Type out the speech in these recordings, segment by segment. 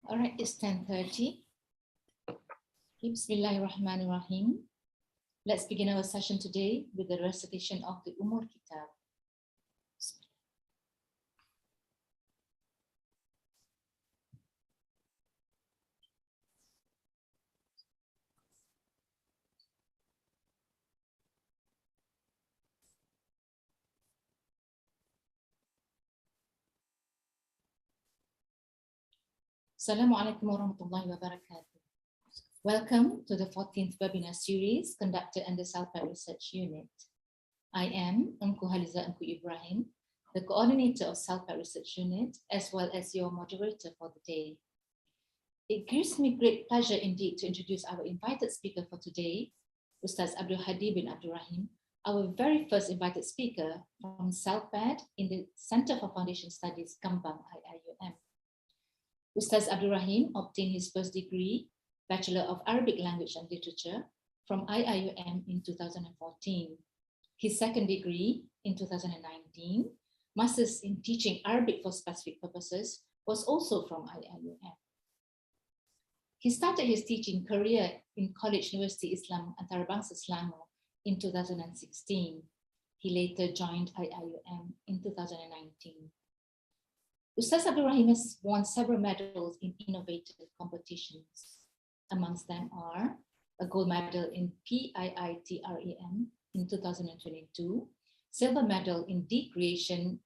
All right, it's 10:30. Bismillahirrahmanirrahim. Let's begin our session today with the recitation of the Umur Kitab. Assalamualaikum warahmatullahi wabarakatuh. Welcome to the 14th webinar series conducted under Salpat Research Unit. I am Untitled Ibrahim, the coordinator of Salpat Research Unit, as well as your moderator for the day. It gives me great pleasure indeed to introduce our invited speaker for today, Ustaz Abdul Hadi bin Abdul Rahim, our very first invited speaker from Salpat in the Center for Foundation Studies, Kambang, IIUM. Ustaz Abdul Rahim obtained his first degree, Bachelor of Arabic Language and Literature, from IIUM in 2014. His second degree in 2019, Masters in Teaching Arabic for Specific Purposes, was also from IIUM. He started his teaching career in College University Islam Antarabangsa Selangor in 2016. He later joined IIUM in 2019. Ustaz Abdul Rahim has won several medals in innovative competitions. Amongst them are a gold medal in PIITREM in 2022, silver medal in D-Creation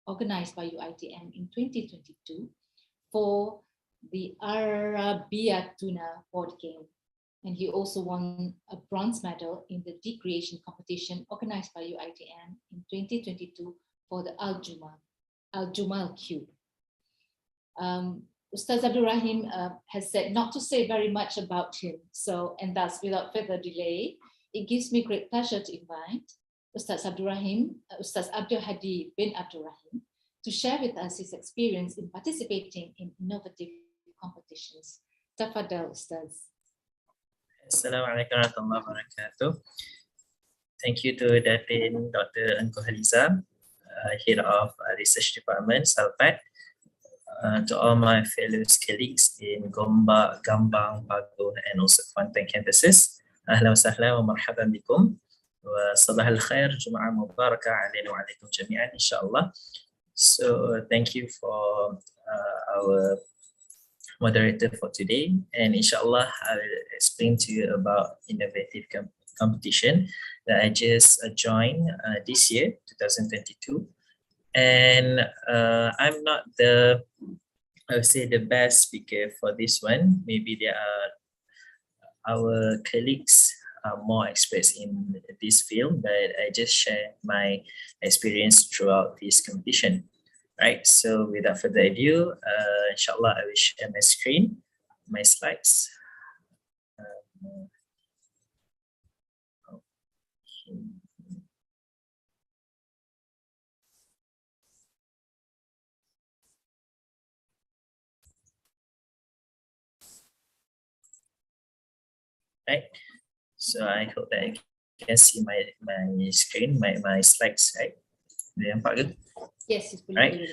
organized by UITM in 2022 for the Arabiatuna board game. And he also won a bronze medal in the D-Creation competition organized by UITM in 2022 for the Al-Jumal Cube. Ustaz Abdul Rahim has said not to say very much about him, and thus without further delay, it gives me great pleasure to invite Ustaz Abdul Rahim, Ustaz Abdul Hadi bin Abdul Rahim, to share with us his experience in participating in innovative competitions. Tafadhal, Ustaz. Assalamualaikum warahmatullahi wabarakatuh. Thank you to Datin Dr. Engku Haliza, Head of Research Department, Salpat, to all my fellow colleagues in Gombak, Gambang, Bagong, and also Kuantan campuses. Ahlan wa sahlan wa marhaban bikum. Wa sabah al-khair, Jum'ah Mubarakah alayna wa alaykum jami'an, insyaAllah. So thank you for our moderator for today. And insyaAllah, I will explain to you about innovative competition that I just joined this year, 2022. And I'm not the best speaker for this one. Maybe there are our colleagues are more experts in this field, but I just share my experience throughout this competition. Right, so without further ado, inshallah, I will share my screen, my slides. Right, so I hope that you can see my screen, my slides, right? Yes, it's right.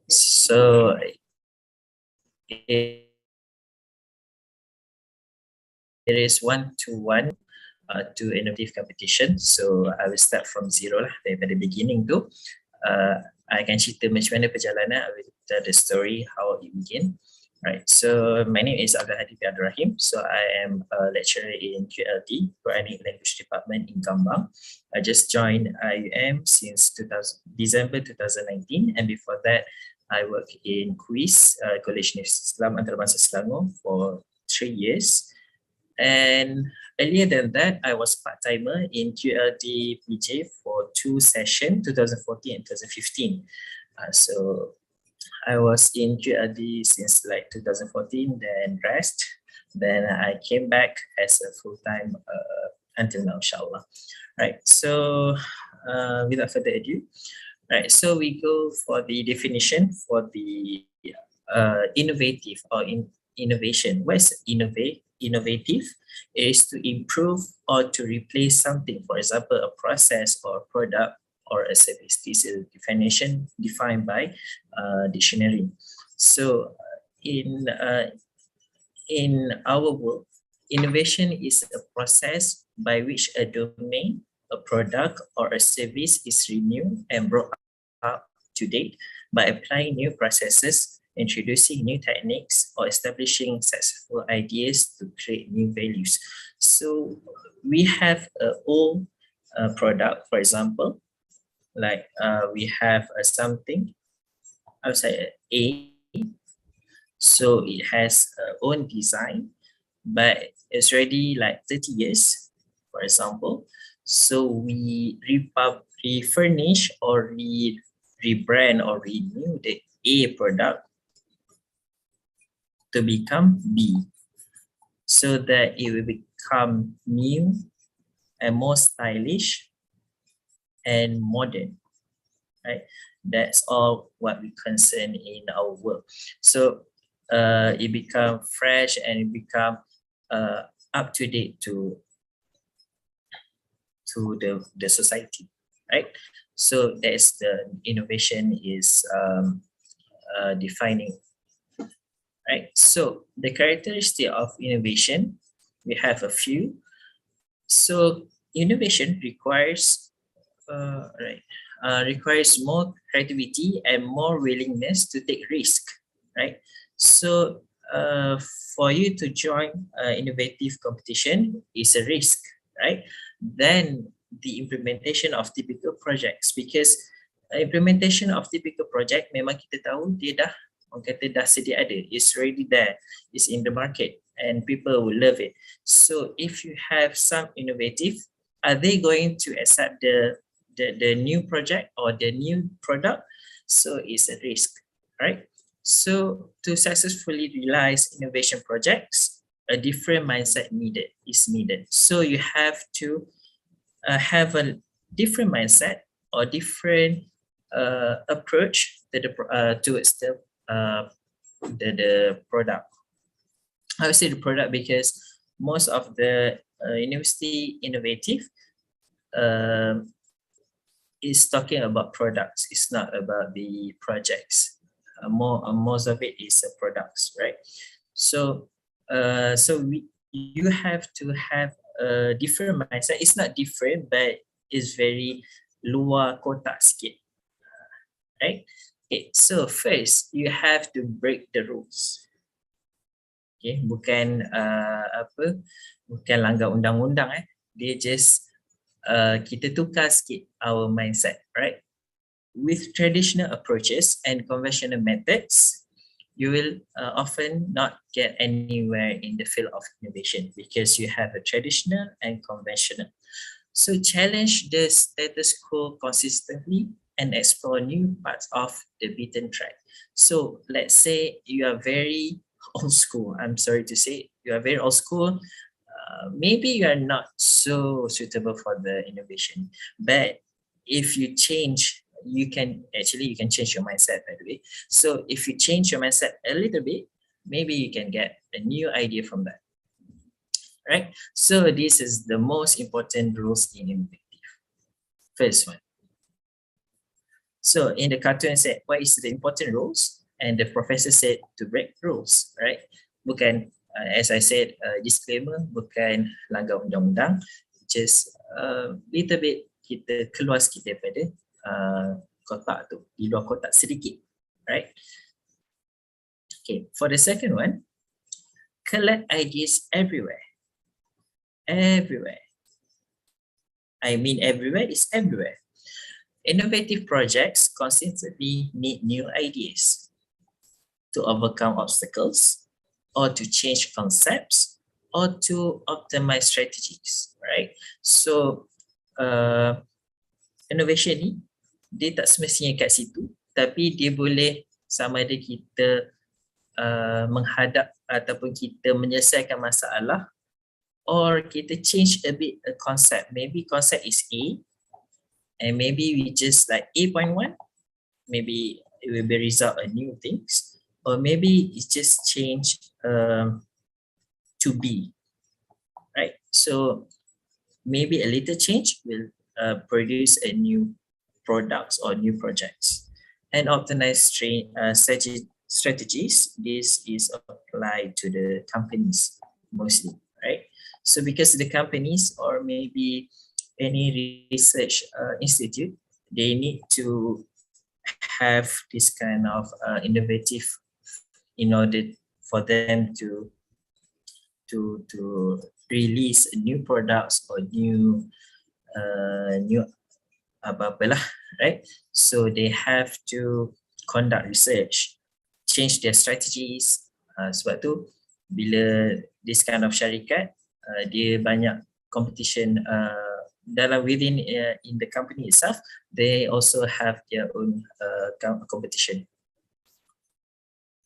So it is 1-to-1 to innovative competition. So I will start from zero lah, daripada beginning tu. I akan cerita macam mana perjalanan. I will tell the story how it began. Right, so my name is Abdul Hadi bin Abdul Rahim. So I am a lecturer in QLT, Quranic Language Department in Kambang. I just joined IUM since December 2019, and before that, I worked in QUIS, College University Islam Antarabangsa Selangor, for 3 years. And earlier than that, I was part-timer in QLT PJ for 2 sessions, 2014 and 2015. So I was in QLD since like 2014, then rest. Then I came back as a full-time until now, inshallah. Right, so without further ado, right, so we go for the definition for the innovative or innovation. What is innovative? Is to improve or to replace something, for example, a process or a product or a service. This is a definition defined by dictionary. So in our world, innovation is a process by which a domain, a product, or a service is renewed and brought up to date by applying new processes, introducing new techniques, or establishing successful ideas to create new values. So we have an old product, for example, like we have something outside A, so it has own design, but it's already like 30 years, for example. So we refurnish or rebrand or renew the A product to become B, so that it will become new and more stylish and modern, right? That's all what we concern in our work. So it become fresh and it become up to date to the society, right? So that's the innovation is defining, right? So the characteristic of innovation, we have a few. So innovation requires requires more creativity and more willingness to take risk, right? So for you to join innovative competition is a risk, right? Then the implementation of typical projects, because implementation of typical project memang kita tahu dia dah, orang kata dah sedia ada, it's already there, it's in the market and people will love it. So if you have some innovative, are they going to accept the new project or the new product? So it's a risk, right? So to successfully realize innovation projects, a different mindset is needed. So you have to have a different mindset or different approach towards the product. I would say the product because most of the university innovative is talking about products. It's not about the projects. Most of it is products, right? So you have to have a different mindset. It's not different, but it's very luar kotak sikit, right? Okay, so first you have to break the rules. Okay, bukan bukan langgar undang-undang dia just kita tukar sikit our mindset, right? With traditional approaches and conventional methods, you will often not get anywhere in the field of innovation because you have a traditional and conventional. So challenge the status quo consistently and explore new parts of the beaten track. So let's say you are very old school. I'm sorry to say, you are very old school. Maybe you are not so suitable for the innovation, but if you change, you can change your mindset, by the way. So if you change your mindset a little bit, maybe you can get a new idea from that, right? So this is the most important rules in innovative. First one. So in the cartoon said, what is the important rules? And the professor said to break rules, right? Bukan, as I said, disclaimer, bukan langgar undang-undang, just little bit kita keluar sikit daripada kotak tu, di luar kotak sedikit, right? Okay, for the second one, collect ideas everywhere. Everywhere. I mean everywhere is everywhere. Innovative projects constantly need new ideas to overcome obstacles or to change concepts or to optimize strategies, right? So innovation ni dia tak semestinya kat situ, tapi dia boleh sama ada kita menghadap ataupun kita menyelesaikan masalah, or kita change a bit a concept. Maybe concept is A, and maybe we just like A.1, maybe it will be result of new things, or maybe it's just change to B, right? So maybe a little change will produce a new products or new projects. And optimize strategies, this is applied to the companies mostly, right? So because the companies or maybe any research institute, they need to have this kind of innovative in order for them to release new products or new apa-apalah, right? So they have to conduct research, change their strategies. Sebab tu bila this kind of syarikat, dia banyak competition dalam within in the company itself, they also have their own competition.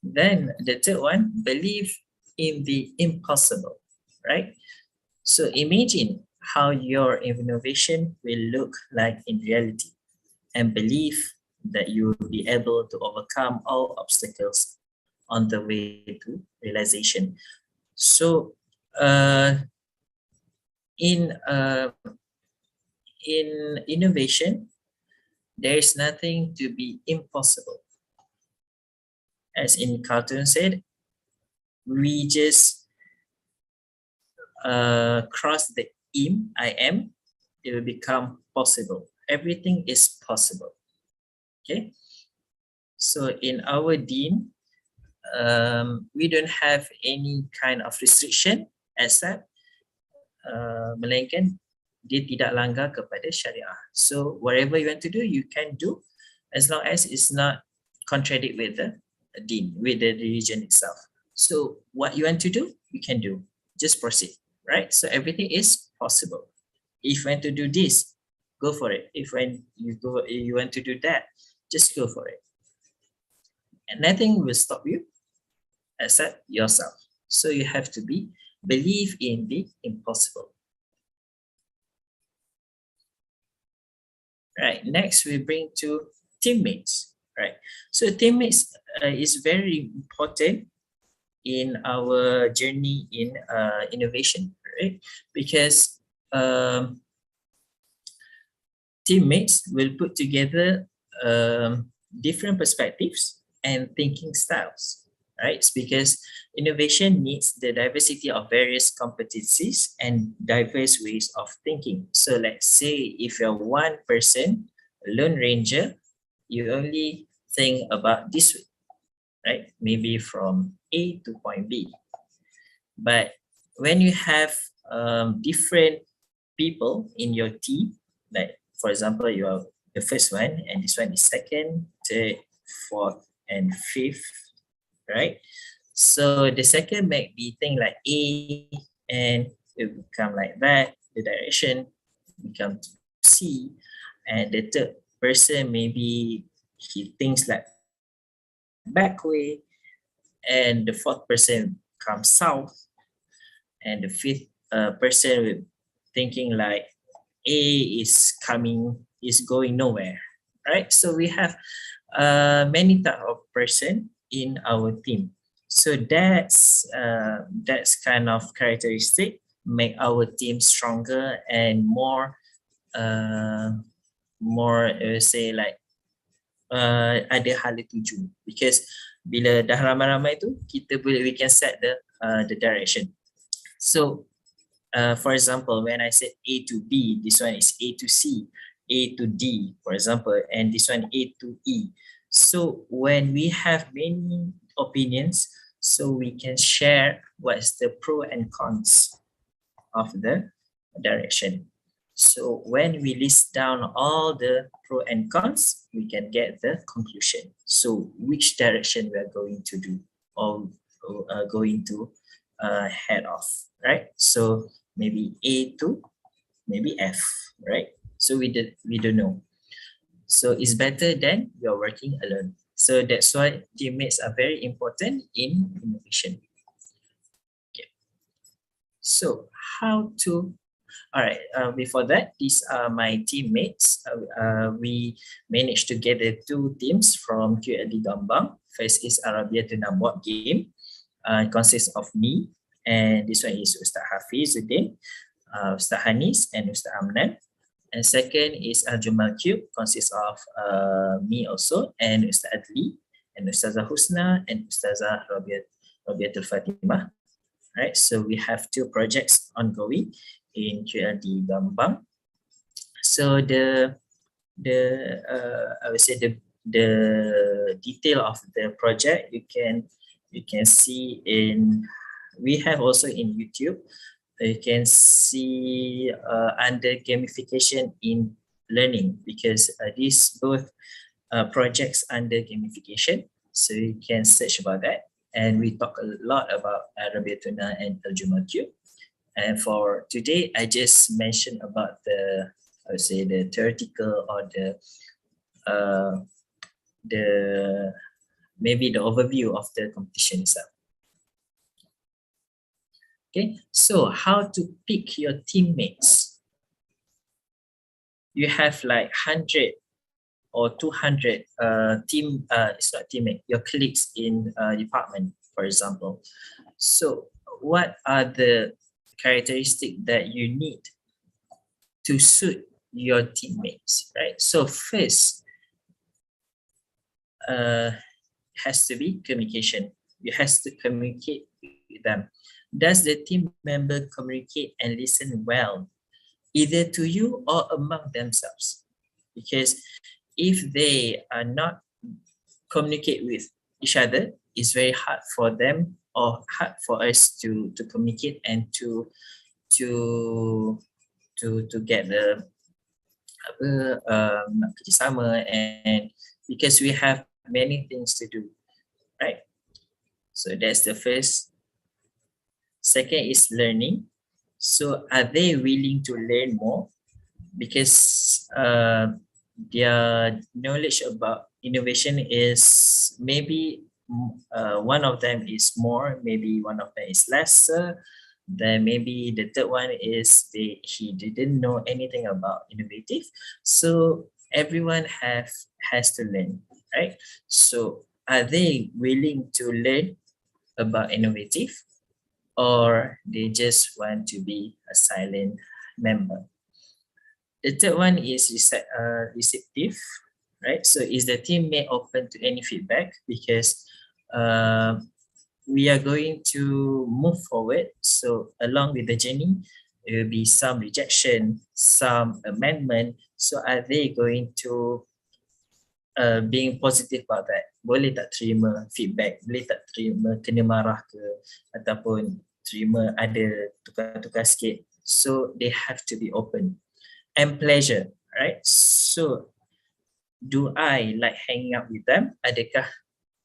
Then the third one, believe in the impossible, right? So imagine how your innovation will look like in reality and believe that you will be able to overcome all obstacles on the way to realization. So in innovation, there is nothing to be impossible. As in cartoon said, we just cross the I-am, it will become possible. Everything is possible. Okay. So in our deen, we don't have any kind of restriction except melainkan dia tidak langgar kepada syariah. So whatever you want to do, you can do as long as it's not contradict with the deen, with the religion itself. So what you want to do, you can do. Just proceed, right? So everything is possible. If you want to do this, go for it. If when you want to do that, just go for it. And nothing will stop you except yourself. So you have to believe in the impossible. Right, next we bring to teammates, right? So teammates is very important in our journey in innovation, right? Because teammates will put together different perspectives and thinking styles, right? It's because innovation needs the diversity of various competencies and diverse ways of thinking. So let's say if you're one person, a lone ranger, you only think about this way, right? Maybe from A to point B. But when you have different people in your team, like for example, you are the first one and this one is second, third, fourth, and fifth, right? So the second might be thing like A and it will become like that, the direction become C, and the third person maybe he thinks like back way, and the fourth person comes south, and the fifth person will thinking like A is going nowhere, right? So we have many type of person in our team. So that's kind of characteristic make our team stronger and more say like ada hala tuju, because bila dah ramai-ramai tu we can set the direction. So for example, when I said A to B, this one is A to C, A to D, for example, and this one A to E. So when we have many opinions, so we can share what's the pro and cons of the direction. So when we list down all the pro and cons, we can get the conclusion. So which direction we are going to do or going to head off, right? So maybe A to maybe F, right? So we don't know. So it's better than you're working alone. So that's why teammates are very important in innovation. Okay. So how to, all right, before that, these are my teammates. We managed to gather two teams from QLD Gambang. First is Arabia Tuna board game. It consists of me, and this one is Ustaz Hafizuddin, Ustaz Hanis, and Ustaz Amnan. And second is Jumal Cube, consists of me also, and Ustaz Adli. and Ustazah Husna and Ustazah Rabiatul Fatimah. Right, so we have 2 projects ongoing in QLD Gambang. So I would say the detail of the project you can see we have also in YouTube. You can see under gamification in learning, because these both projects under gamification, so you can search about that. And we talk a lot about Rabiatuna and Al-Jumal. And for today, I just mentioned about I would say the theoretical or the maybe the overview of the competition itself. Okay, so how to pick your teammates? You have like 100 or 200 it's not teammate, your colleagues in department, for example. So what are the characteristics that you need to suit your teammates, right? So first, has to be communication. You have to communicate with them. Does the team member communicate and listen well, either to you or among themselves? Because if they are not communicate with each other, it's very hard for them or hard for us to communicate and to get the kerjasama, and because we have many things to do, right? So that's the first. Second is learning. So are they willing to learn more? Because their knowledge about innovation is maybe one of them is more, maybe one of them is lesser. Then maybe the third one is he didn't know anything about innovative. So everyone has to learn, right? So are they willing to learn about innovative, or they just want to be a silent member? The third one is receptive, right? So is the teammate open to any feedback? Because we are going to move forward. So along with the journey, there will be some rejection, some amendment. So are they going to being positive about that? Boleh tak terima feedback? Boleh tak terima kena marah ke? Ataupun terima ada tukar-tukar sikit? So they have to be open. And pleasure, right? So do I like hanging out with them? Adakah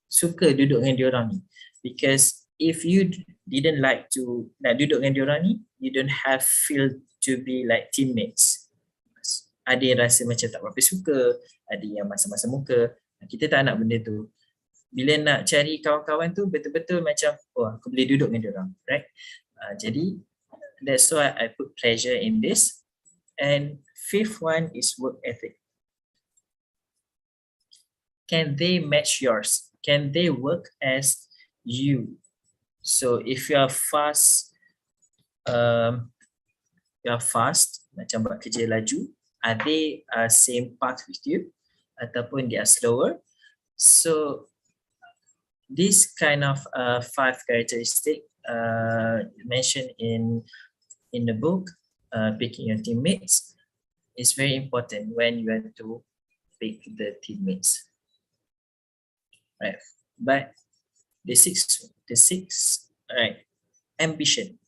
suka duduk dengan diorang ni? Because if you didn't like to nak duduk dengan diorang ni, you don't have feel to be like teammates. Ada yang rasa macam tak berapa suka, ada yang masa-masa muka. Kita tak nak benda tu. Bila nak cari kawan-kawan tu betul-betul macam, oh aku boleh duduk dengan diorang, right? Jadi that's why I put pleasure in this. And fifth one is work ethic. Can they match yours? Can they work as you? So if you are fast, macam buat kerja laju, are they same path with you? Ataupun they are slower? So this kind of 5 characteristics mentioned in the book, picking your teammates, is very important when you have to pick the teammates, right? But the sixth, right? Ambition.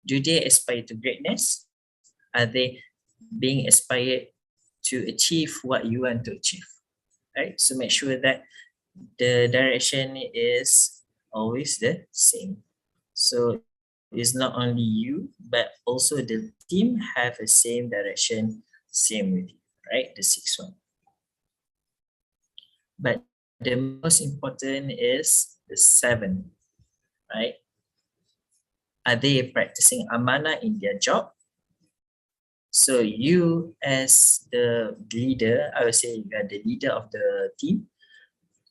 Do they aspire to greatness? Are they being aspired to achieve what you want to achieve, right? So make sure that the direction is always the same. So it's not only you, but also the team have the same direction, same with you, right? The 6th one. But the most important is the 7, right? Are they practicing amanah in their job? So you as the leader, I would say you are the leader of the team,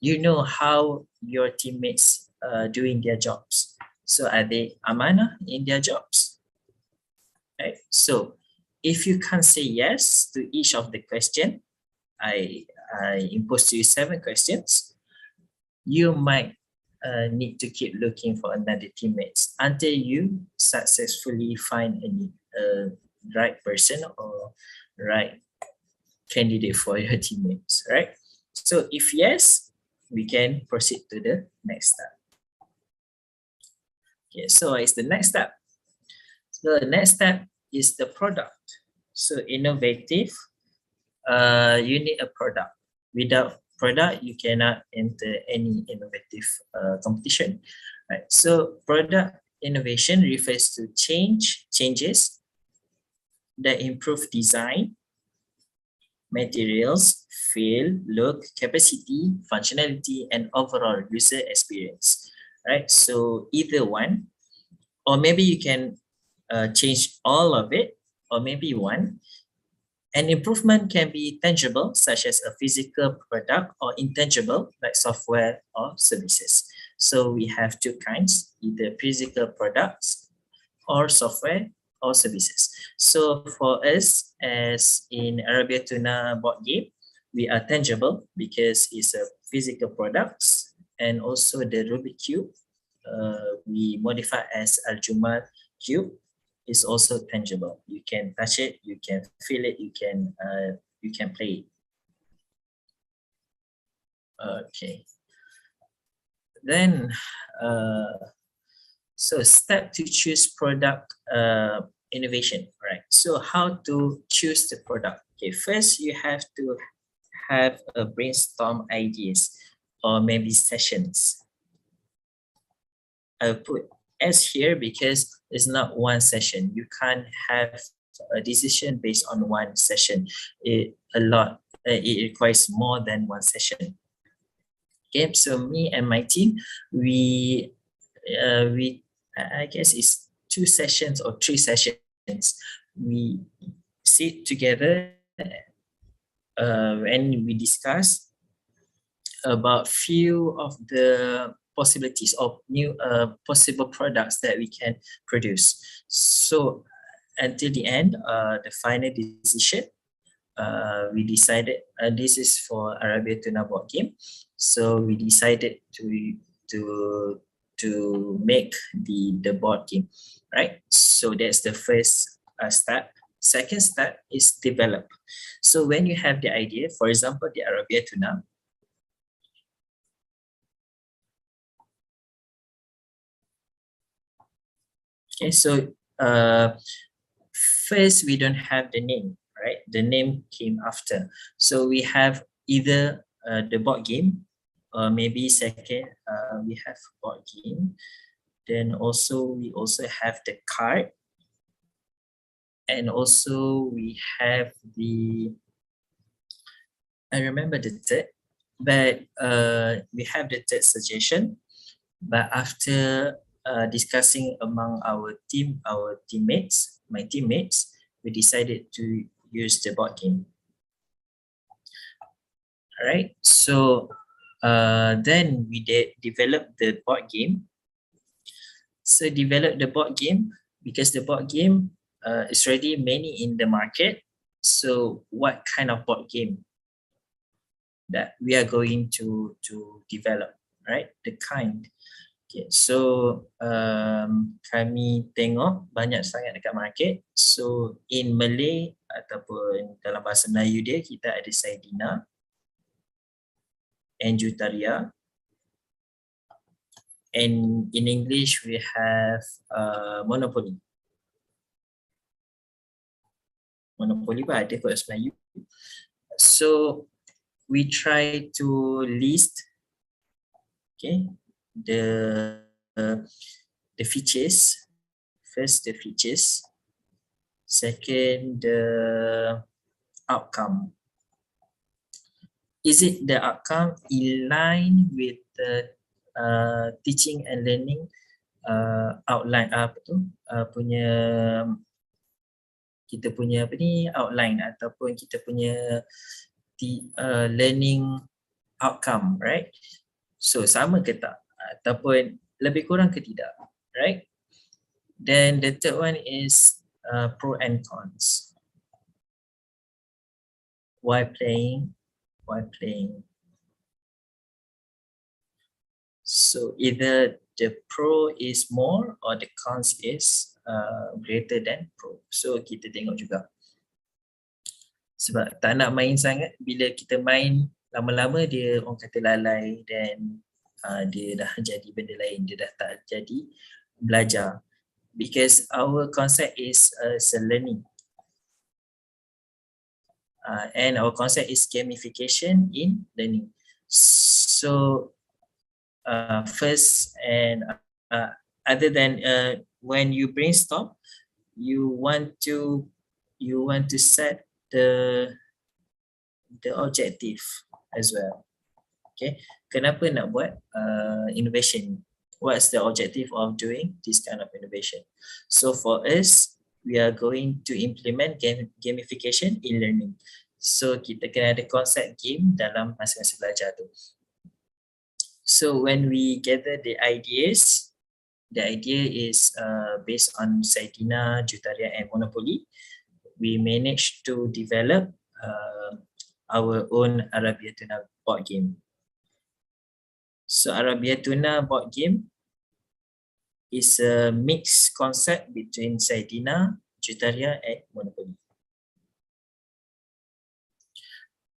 you know how your teammates are doing their jobs. So are they amanah in their jobs? Right. So if you can't say yes to each of the question, I I impose to you 7 questions, you might need to keep looking for another teammates until you successfully find a right person or right candidate for your teammates, right? So if yes, we can proceed to the next step. Okay, so it's the next step. So the next step is the product. So innovative, you need a product. Without product, you cannot enter any innovative competition, right? So product innovation refers to changes that improve design, materials, feel, look, capacity, functionality, and overall user experience, right? So either one, or maybe you can change all of it, or maybe one. An improvement can be tangible, such as a physical product, or intangible, like software or services. So we have 2 kinds, either physical products or software or services. So for us, as in Arabia Tuna board game, we are tangible because it's a physical products, and also the Rubik Cube, we modify as Al-Jumal Cube, is also tangible. You can touch it, you can feel it, you can play it. Okay. Then, so step to choose product innovation, right? So how to choose the product? Okay, first you have to have a brainstorm ideas or maybe sessions. I'll put S here because it's not one session. You can't have a decision based on one session. It requires more than one session. Okay, so me and my team, we I guess it's 2 sessions or 3 sessions. We sit together and we discuss about few of the possibilities of new possible products that we can produce. So until the end, the final decision, we decided, this is for Arabia Tuna board game. So we decided to make the board game, right? So that's the first step. Second step is develop. So when you have the idea, for example, the Arabia Tuna, okay, so first we don't have the name, right? The name came after. So we have either the board game, or maybe second, we have board game. Then we also have the card. And also we have I remember the third, but we have the third suggestion. But after discussing among our teammates, my teammates, we decided to use the board game. All right, so then we develop the board game. So develop the board game because the board game is already many in the market. So what kind of board game that we are going to develop, right? The kind. Okay, so kami tengok banyak sangat dekat market. So in Malay ataupun dalam bahasa Melayu dia, kita ada Saidina, Anjutaria, and in English we have Monopoly. Monopoly pun ada kot bahasa Melayu. So we try to list, okay, the features. First, the features. Second, the outcome. Is it the outcome in line with the teaching and learning outline kita punya outline ataupun kita punya learning outcome, right? So sama ke tak ataupun lebih kurang ke tidak, right? Then the third one is pro and cons. Why playing while playing. So either the pro is more or the cons is greater than pro. So kita tengok juga. Sebab tak nak main sangat, bila kita main lama-lama dia orang kata lalai dan dia dah jadi benda lain, dia dah tak jadi belajar. Because our concept is learning. And our concept is gamification in learning. So first and other than when you brainstorm, you want to set the objective as well. Okay, kenapa nak buat innovation? What's the objective of doing this kind of innovation? So for us, we are going to implement gamification in learning. So kita kena ada konsep game dalam masa-masa belajar tu. So when we gather the ideas, the idea is based on Saidina, Jutaria and Monopoly. We managed to develop our own Arabia Tuna board game. So Arabia Tuna board game is a mixed concept between Saidina, Jutaria and Monopoly.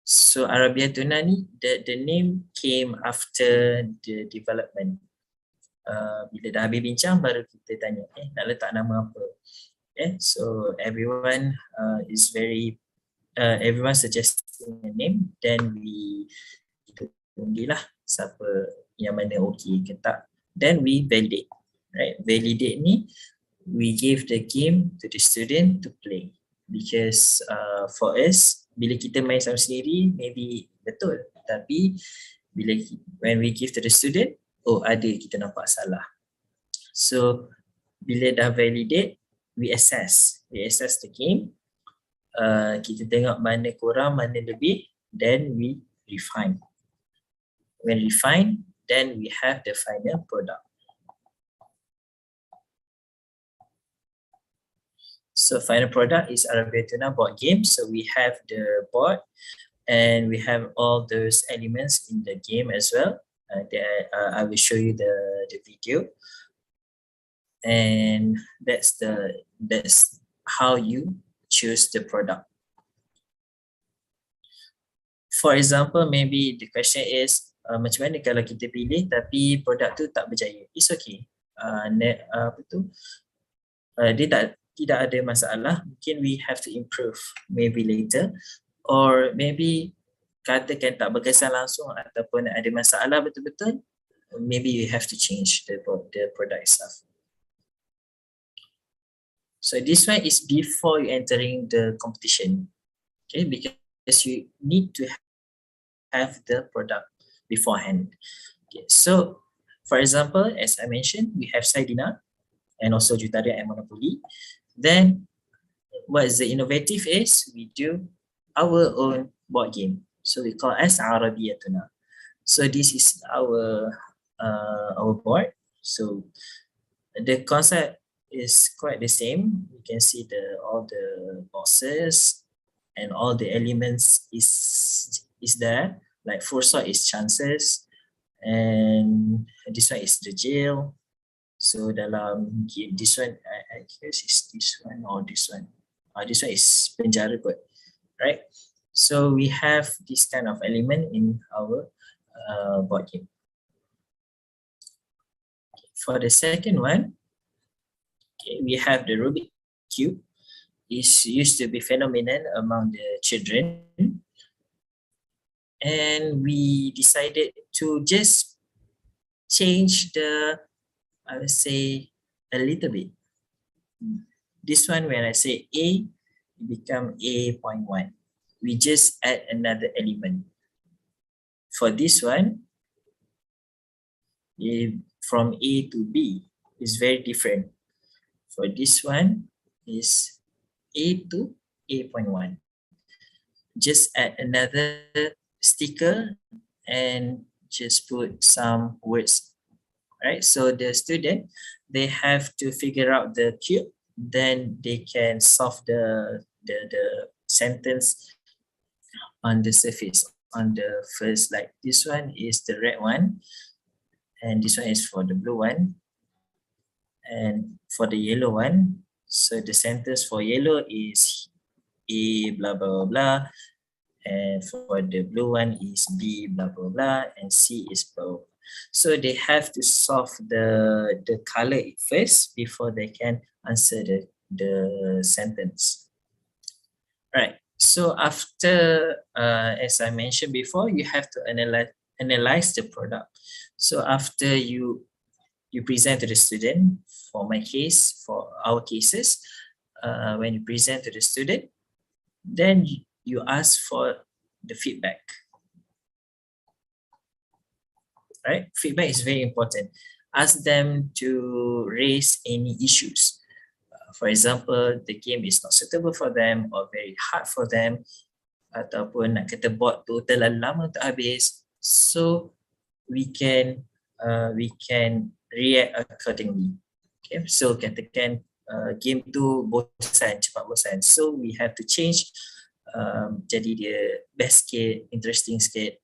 So Arabia Tuna ni, the name came after the development. Bila dah habis bincang baru kita tanya, nak letak nama apa? So everyone is very everyone suggesting a name, then kita tunggulah siapa yang mana okey ke tak, then we validate, right? Validate ni we give the game to the student to play, because for us bila kita main sama sendiri maybe betul, tapi bila when we give to the student, ada kita nampak salah. So bila dah validate, we assess the game. Kita tengok mana kurang, mana lebih, then we refine. When refine, then we have the final product. So final product is Arabia Tuna board game. So we have the board and we have all those elements in the game as well. I will show you the video. And that's how you choose the product. For example, maybe the question is macam mana kalau kita pilih tapi produk tu tak berjaya? It's okay. Dia tidak ada masalah. Mungkin we have to improve maybe later, or maybe katakan tak berkesan langsung ataupun ada masalah betul-betul, maybe you have to change the product itself. So this one is before you entering the competition, okay? Because you need to have the product beforehand. Okay, so for example, as I mentioned, we have Saidina and also Jutaria and Monopoly. Then what is the innovative is we do our own board game. So we call as Arabia Tuna. So this is our board. So the concept is quite the same. You can see all the boxes and all the elements is there. Like foresight is chances, and this one is the jail. So dalam game, this one I guess is this one or this one. This one is penjara kot, right? So we have this kind of element in our board game. For the second one, okay, we have the Rubik Cube. It's used to be phenomenon among the children. And we decided to just change I would say a little bit. This one, when I say A, it become A.1. We just add another element. For this one, from A to B is very different. For this one is A to A.1. Just add another sticker and just put some words. Right, so the student, they have to figure out the cube, then they can solve the sentence on the surface on the first slide. This one is the red one, and this one is for the blue one. And for the yellow one, so the sentence for yellow is A blah blah blah, and for the blue one is B blah blah blah, and C is blah blah. So they have to solve the color first before they can answer the sentence. Right. So after, as I mentioned before, you have to analyze the product. So after you present to the student, for my case, for our cases, when you present to the student, then you ask for the feedback. Right? Feedback is very important. Ask them to raise any issues. For example, the game is not suitable for them or very hard for them, ataupun nak kata board tu terlalu lama untuk habis. So we can react accordingly. Okay, so katakan game tu bosan, cepat bosan. So we have to change, jadi dia best sikit, interesting sikit.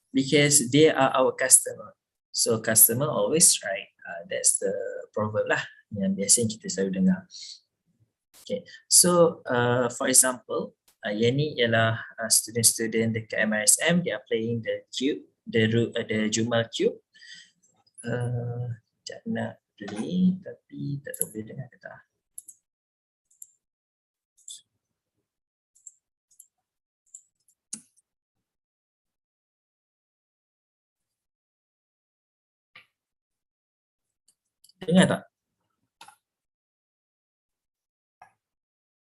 Because they are our customer. So customer always right. That's the proverb lah yang biasanya kita selalu dengar. Okay, so for example, yang ni ialah student-student dekat MRSM, they are playing the cube, the Jumal cube. Sekejap nak play tapi tak tahu boleh dengar ke tak. Dengar tak?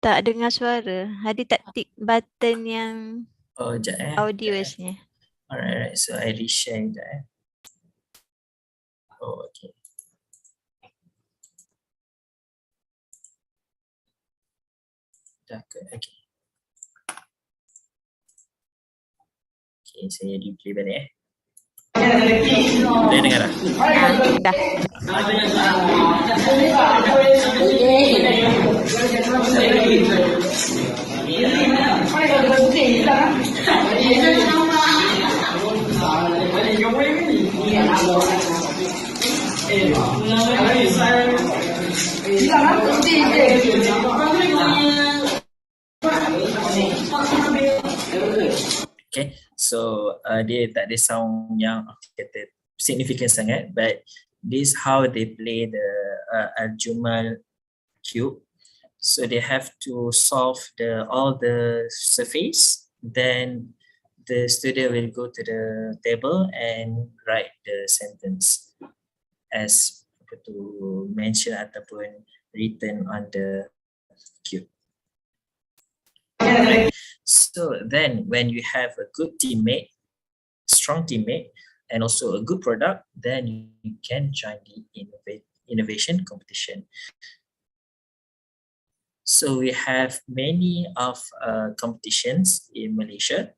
Tak dengar suara. Hadi tak tik button yang Oh, sekejap audio sebenarnya. Alright, so I reshare sekejap Oh, okay. Dah ke? Okay. Okay, saya replay balik Boleh dengar tak? Dah. Okay, so dia tak ada sound yang kata significant sangat, but this how they play the Al-Jumal cube. So they have to solve all the surface, then the student will go to the table and write the sentence as to mention ataupun written on the cube. Right. So then when you have a good teammate, strong teammate, and also a good product, then you can join the innovation competition. So we have many of competitions in Malaysia.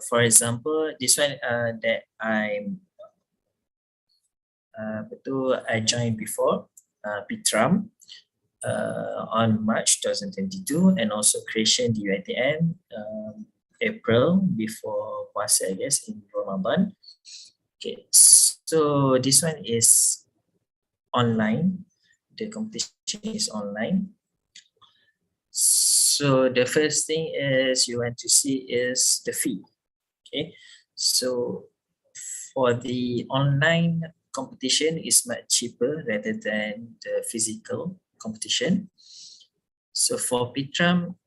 For example, this one that I joined before, PITRAM, on March 2022, and also creation di UiTM April before puasa, I guess, in Ramadan. Okay, so this one is online. The competition is online. So the first thing is you want to see is the fee. Okay, so for the online competition is much cheaper rather than the physical competition. So for PITRAM,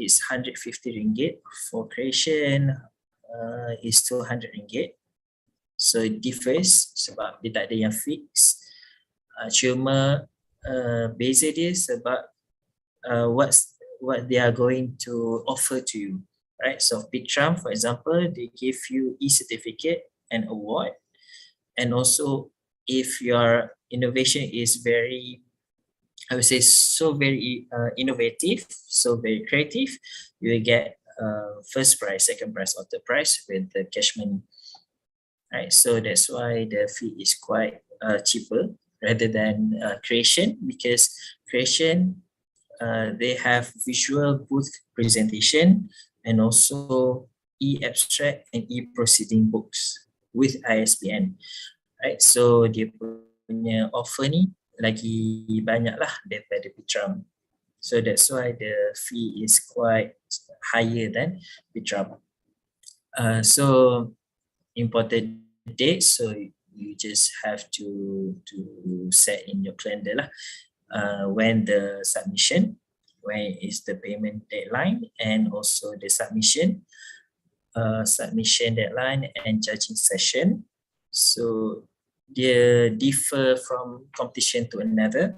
it's 150 ringgit. For creation, is 200 ringgit. So it differs sebab dia tak ada yang fix. Cuma beza dia sebab what they are going to offer to you, right? So PITRAM, for example, they give you e-certificate and award, and also if your innovation is very, I would say, so very innovative, so very creative, you will get first prize, second prize, or third prize with the cash money. Right, so that's why the fee is quite cheaper rather than creation, because creation they have visual booth presentation, and also e-abstract and e-proceeding books with ISBN. Right, so dia punya offer ni lagi banyak lah daripada Pitram. So that's why the fee is quite higher than Pitram. So important dates, so you just have to set in your calendar lah when the submission, when is the payment deadline, and also the submission deadline and judging session. So they differ from competition to another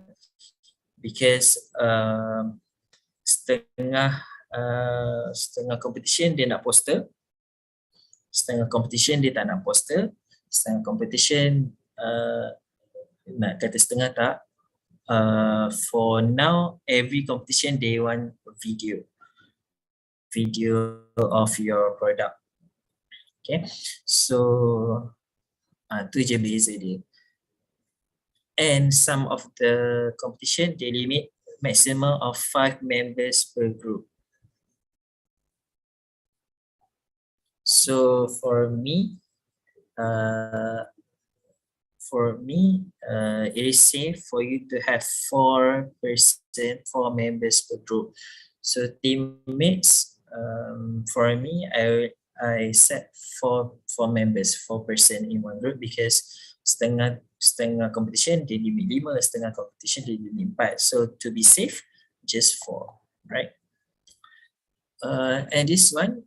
because setengah competition dia nak poster, setengah competition dia tak nak poster, setengah competition nak kata setengah tak. For now, every competition they want video of your product. Okay, so tu je beza dia. And some of the competition they limit maximum of 5 members per group. So for me, it is safe for you to have 4 members per group. So teammates, for me, I set 4 members, 4 person in one group because setengah competition dia limit 5, setengah competition dia limit 4. So to be safe, just 4, right? And this one,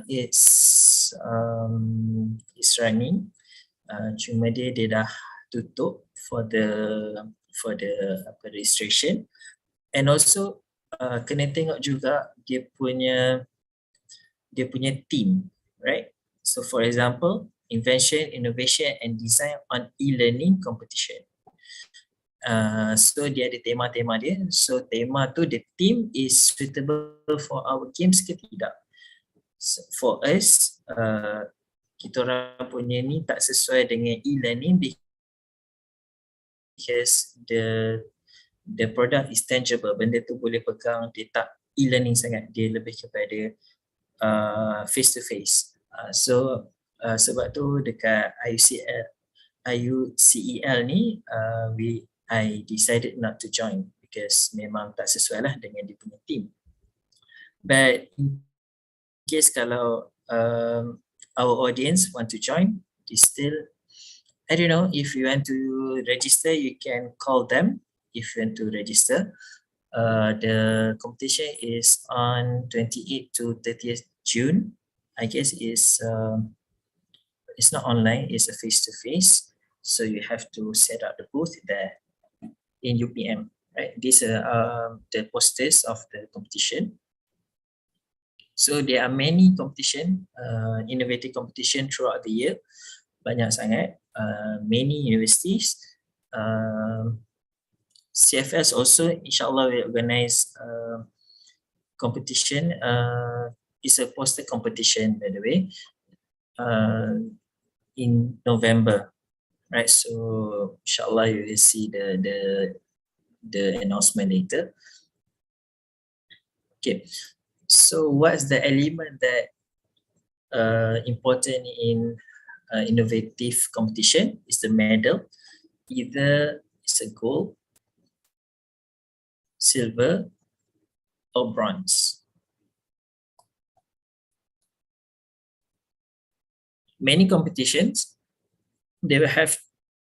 it's running. Cuma dia dah tutup for the registration, and also kena tengok juga dia punya team, right? So for example, invention, innovation and design on e-learning competition. So dia ada tema-tema dia. So tema tu the theme is suitable for our games ke tidak? So for us, kita orang punya ni tak sesuai dengan e-learning because the product is tangible. Benda tu boleh pegang, dia tak e-learning sangat, dia lebih kepada face to face. So sebab tu dekat IUCEL ni I decided not to join because memang tak sesuai lah dengan dia punya team. But in case kalau our audience want to join, still, I don't know, if you want to register, you can call them if you want to register. The competition is on 28th to 30th June. I guess it's not online, it's a face-to-face. So you have to set up the booth there in UPM, right? These are the posters of the competition. So there are many competition, innovative competition throughout the year. Banyak sangat, many universities. CFS also, inshallah, will organize competition. It's a poster competition, by the way, in November, right? So inshallah you will see the announcement later. Okay, so what's the element that important in innovative competition? Is the medal. Either it's a gold, silver, or bronze. Many competitions, they will have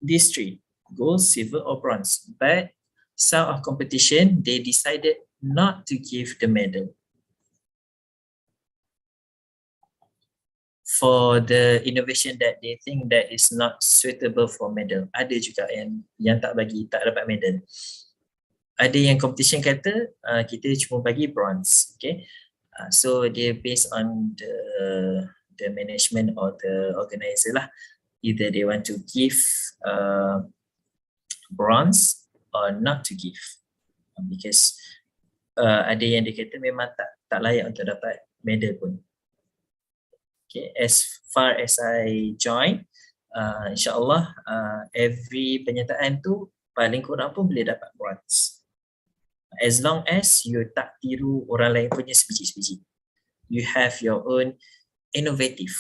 these 3, gold, silver, or bronze. But some of competition, they decided not to give the medal. For the innovation that they think that is not suitable for medal. Ada juga yang tak dapat medal. Ada yang competition kata kita cuma bagi bronze, okay? So they based on the management or the organizer lah. Either they want to give bronze or not to give, because ada yang dia kata memang tak layak untuk dapat medal pun. Okay, as far as I join, insyaAllah every penyertaan tu paling kurang pun boleh dapat bronze. As long as you tak tiru orang lain punya sebiji-sebiji. you have your own innovative.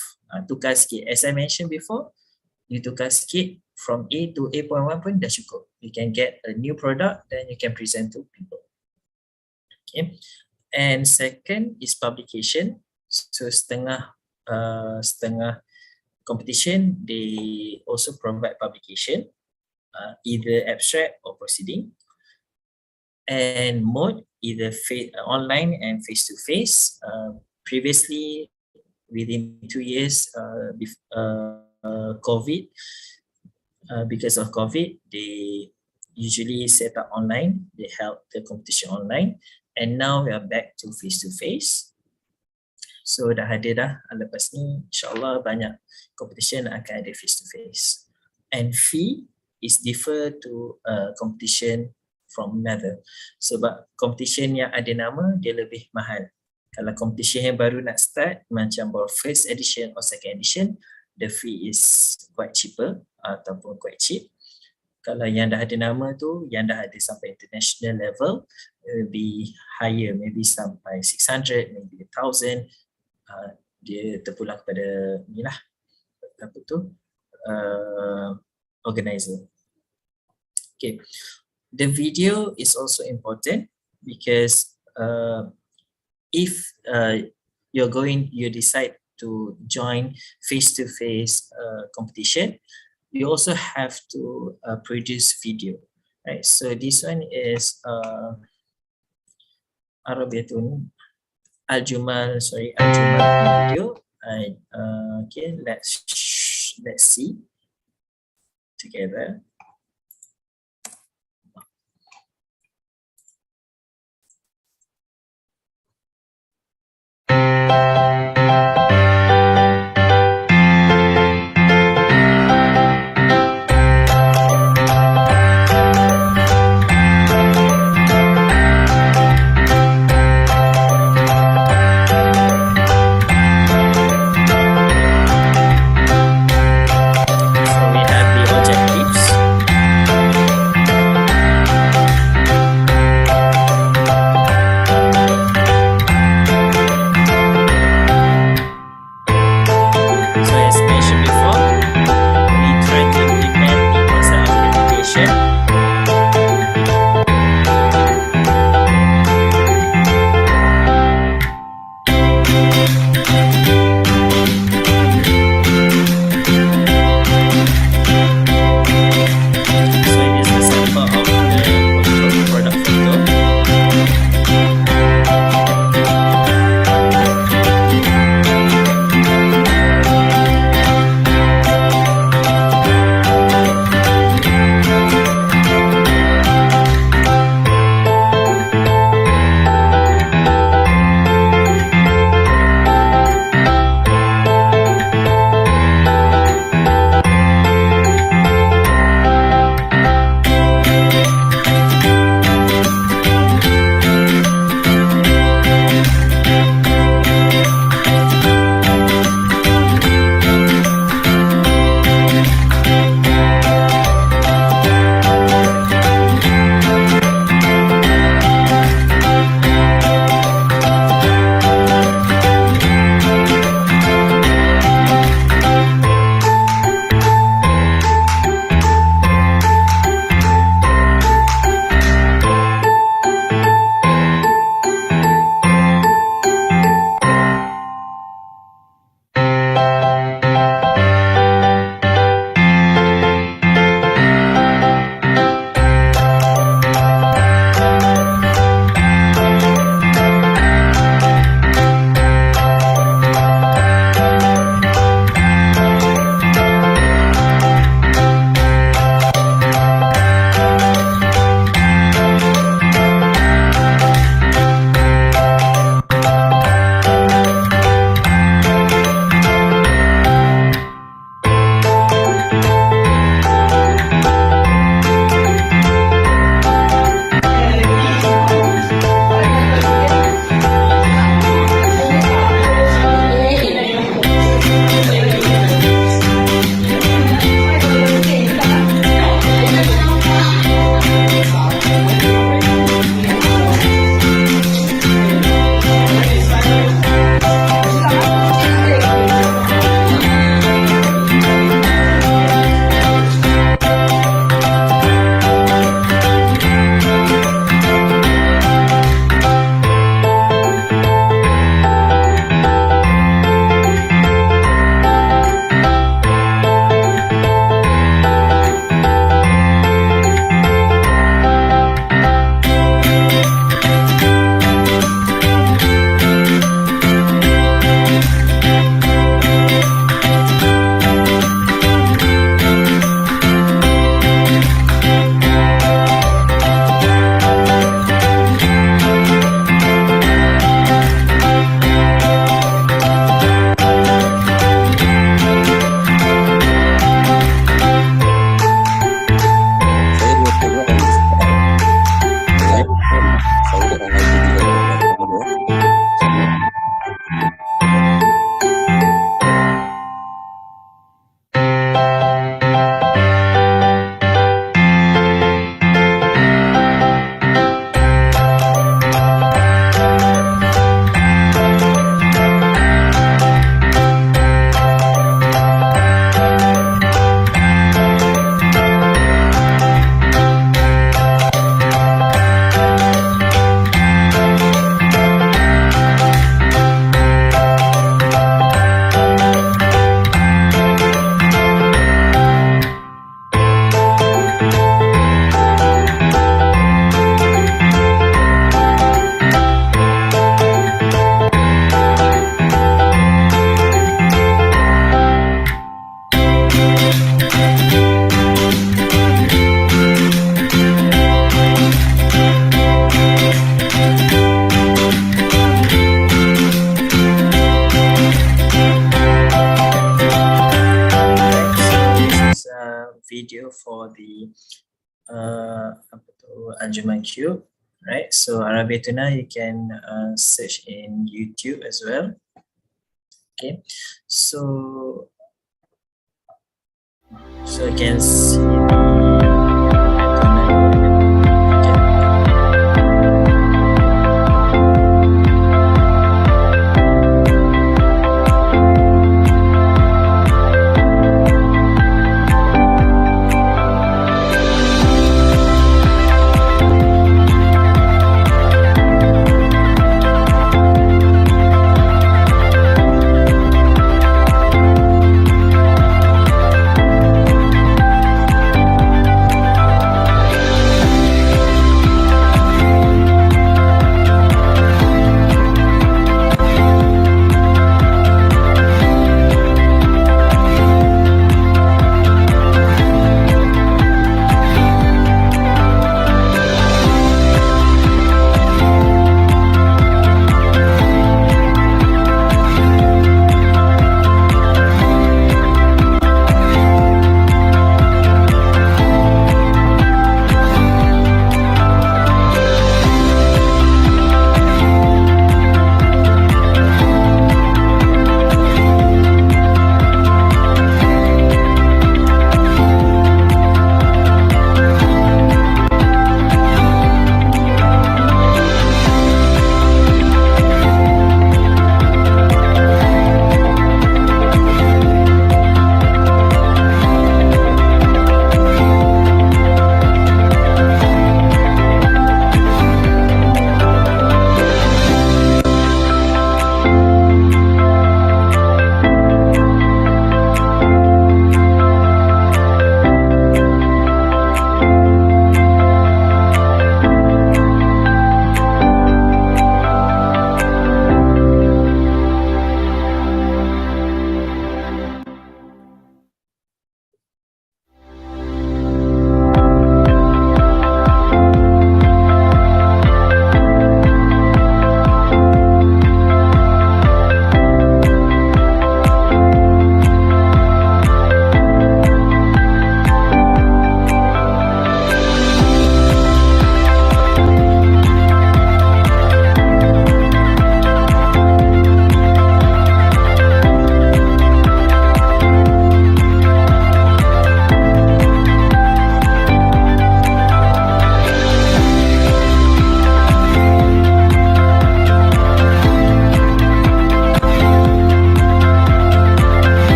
Tukar sikit. As I mentioned before, you tukar sikit from A to A.1 pun dah cukup. You can get a new product, then you can present to people. Okay. And second is publication. So setengah competition, they also provide publication, either abstract or proceeding. And mode, either online and face-to-face. Previously, within 2 years, COVID, because of COVID, they usually set up online, they held the competition online, and now we are back to face-to-face. So dah ada dah, lepas ni insyaAllah banyak competition akan ada face-to-face. And fee is differ to competition from another. Sebab competition yang ada nama, dia lebih mahal. Kalau competition yang baru nak start, macam baru first edition or second edition, the fee is quite cheaper ataupun quite cheap. Kalau yang dah ada nama tu, yang dah ada sampai international level, will be higher, maybe sampai 600, maybe 1,000. Dia terpulang kepada ni lah, apa tu, organizer. Okay, the video is also important because if you decide to join face-to-face competition, you also have to produce video, right? So this one is Arabiatun Al-Jumal video. Okay, let's see together. video for the Anjuman Cube, right? So Arabic Tuna you can search in YouTube as well. Okay, so you can see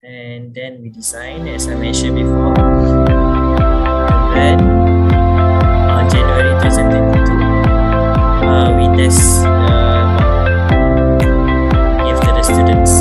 and then we design as I mentioned before, and then on January 2022 we test give to the students.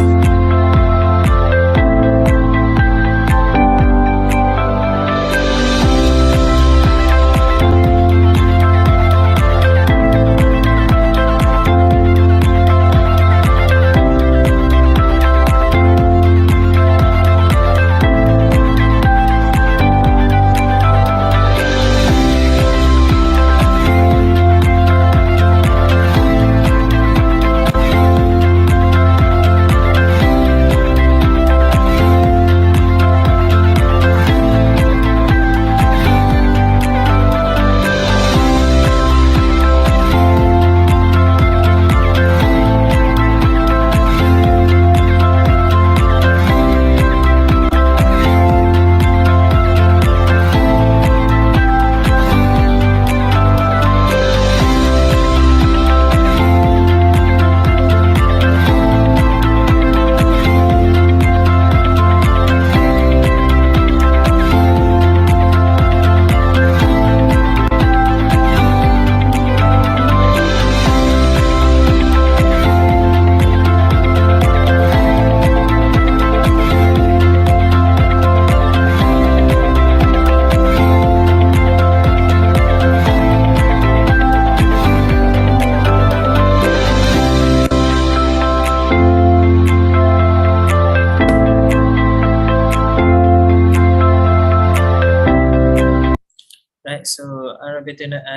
Right, so